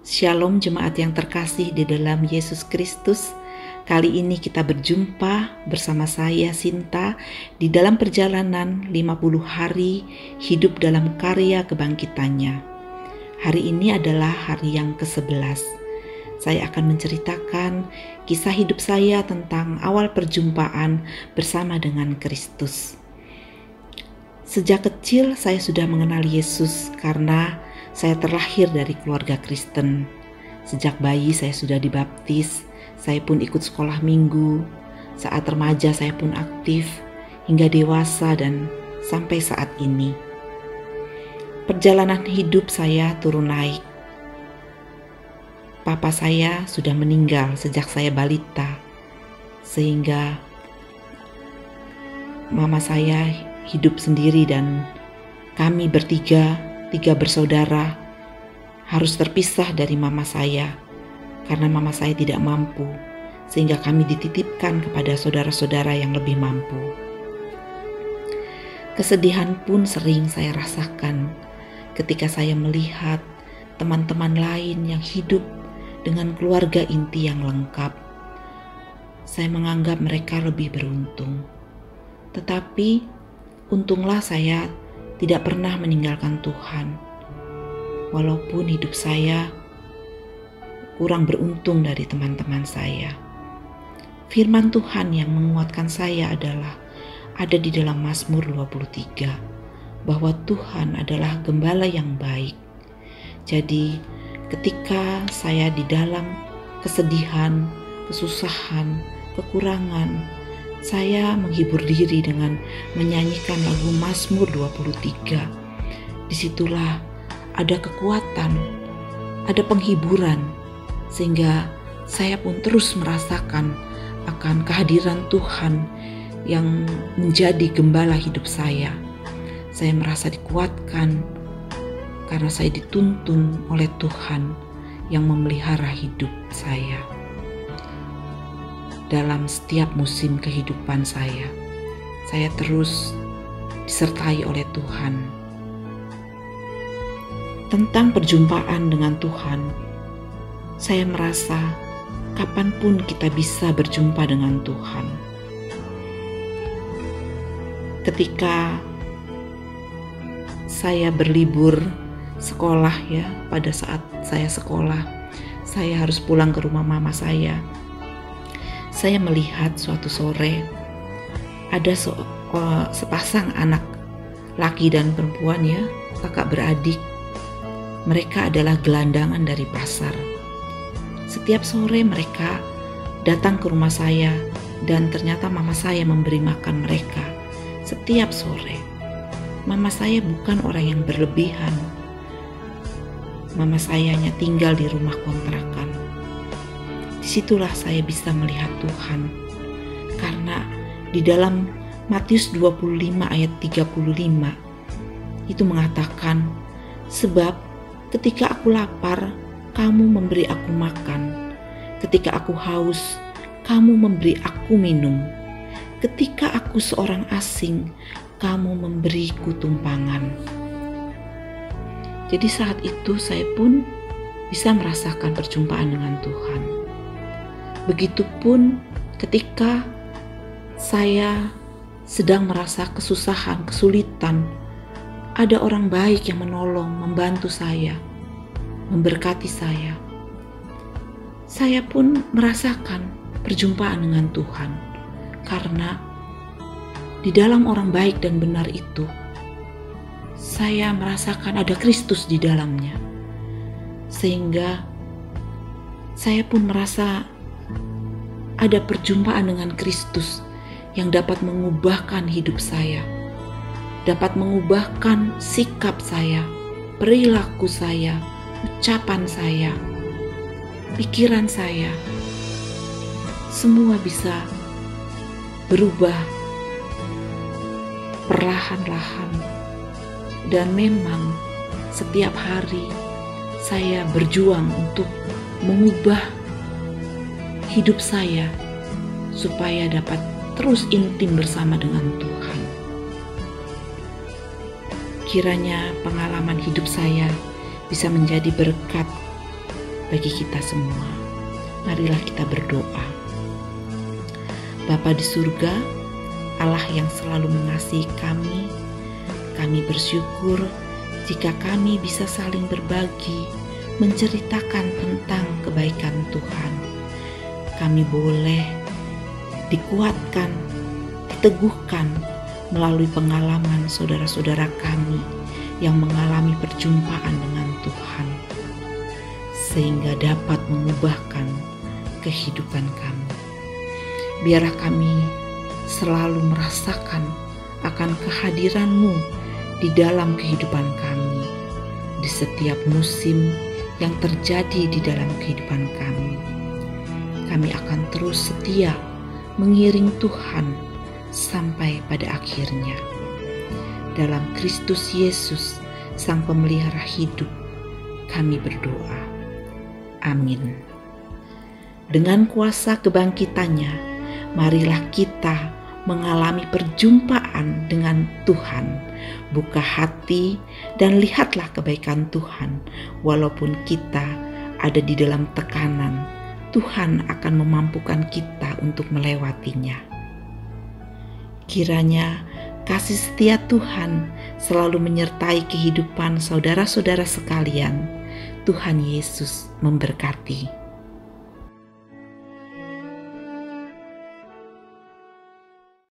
Shalom jemaat yang terkasih di dalam Yesus Kristus. Kali ini kita berjumpa bersama saya Sinta di dalam perjalanan 50 hari hidup dalam karya kebangkitannya. Hari ini adalah hari yang ke-11. Saya akan menceritakan kisah hidup saya tentang awal perjumpaan bersama dengan Kristus. Sejak kecil saya sudah mengenal Yesus karena saya terlahir dari keluarga Kristen. Sejak bayi saya sudah dibaptis, saya pun ikut sekolah minggu. Saat remaja saya pun aktif, hingga dewasa dan sampai saat ini. Perjalanan hidup saya turun naik. Papa saya sudah meninggal sejak saya balita, sehingga mama saya hidup sendiri dan kami tiga bersaudara harus terpisah dari mama saya karena mama saya tidak mampu, sehingga kami dititipkan kepada saudara-saudara yang lebih mampu. Kesedihan pun sering saya rasakan ketika saya melihat teman-teman lain yang hidup dengan keluarga inti yang lengkap. Saya menganggap mereka lebih beruntung. Tetapi untunglah saya tidak pernah meninggalkan Tuhan. Walaupun hidup saya kurang beruntung dari teman-teman saya. Firman Tuhan yang menguatkan saya adalah ada di dalam Mazmur 23, bahwa Tuhan adalah gembala yang baik. Jadi ketika saya di dalam kesedihan, kesusahan, kekurangan, saya menghibur diri dengan menyanyikan lagu Mazmur 23. Disitulah ada kekuatan, ada penghiburan, sehingga saya pun terus merasakan akan kehadiran Tuhan yang menjadi gembala hidup saya. Saya merasa dikuatkan karena saya dituntun oleh Tuhan yang memelihara hidup saya. Dalam setiap musim kehidupan saya terus disertai oleh Tuhan. Tentang perjumpaan dengan Tuhan, saya merasa kapanpun kita bisa berjumpa dengan Tuhan. Ketika saya berlibur sekolah pada saat saya sekolah, saya harus pulang ke rumah mama saya. Saya melihat suatu sore ada sepasang anak laki dan perempuan kakak beradik. Mereka adalah gelandangan dari pasar. Setiap sore mereka datang ke rumah saya dan ternyata mama saya memberi makan mereka setiap sore. Mama saya bukan orang yang berlebihan. Mama saya hanya tinggal di rumah kontrakan. Disitulah saya bisa melihat Tuhan, karena di dalam Matius 25 ayat 35 itu mengatakan, sebab ketika aku lapar, kamu memberi aku makan, ketika aku haus, kamu memberi aku minum, ketika aku seorang asing, kamu memberiku tumpangan. Jadi saat itu saya pun bisa merasakan perjumpaan dengan Tuhan. Begitupun ketika saya sedang merasa kesusahan, kesulitan, ada orang baik yang menolong, membantu saya, memberkati saya. Saya pun merasakan perjumpaan dengan Tuhan, karena di dalam orang baik dan benar itu, saya merasakan ada Kristus di dalamnya. Sehingga saya pun merasa ada perjumpaan dengan Kristus yang dapat mengubahkan hidup saya, dapat mengubahkan sikap saya, perilaku saya, ucapan saya, pikiran saya. Semua bisa berubah perlahan-lahan. Dan memang setiap hari saya berjuang untuk mengubah hidup saya supaya dapat terus intim bersama dengan Tuhan. Kiranya pengalaman hidup saya bisa menjadi berkat bagi kita semua. Marilah kita berdoa. Bapa di surga, Allah yang selalu mengasihi kami bersyukur jika kami bisa saling berbagi, menceritakan tentang kebaikan Tuhan. Kami boleh dikuatkan, diteguhkan melalui pengalaman saudara-saudara kami yang mengalami perjumpaan dengan Tuhan, sehingga dapat mengubahkan kehidupan kami. Biarlah kami selalu merasakan akan kehadiran-Mu di dalam kehidupan kami, di setiap musim yang terjadi di dalam kehidupan kami. Kami akan terus setia mengiring Tuhan sampai pada akhirnya. Dalam Kristus Yesus, Sang Pemelihara hidup, kami berdoa. Amin. Dengan kuasa kebangkitannya, marilah kita mengalami perjumpaan dengan Tuhan. Buka hati dan lihatlah kebaikan Tuhan. Walaupun kita ada di dalam tekanan, Tuhan akan memampukan kita untuk melewatinya. Kiranya kasih setia Tuhan selalu menyertai kehidupan saudara-saudara sekalian. Tuhan Yesus memberkati.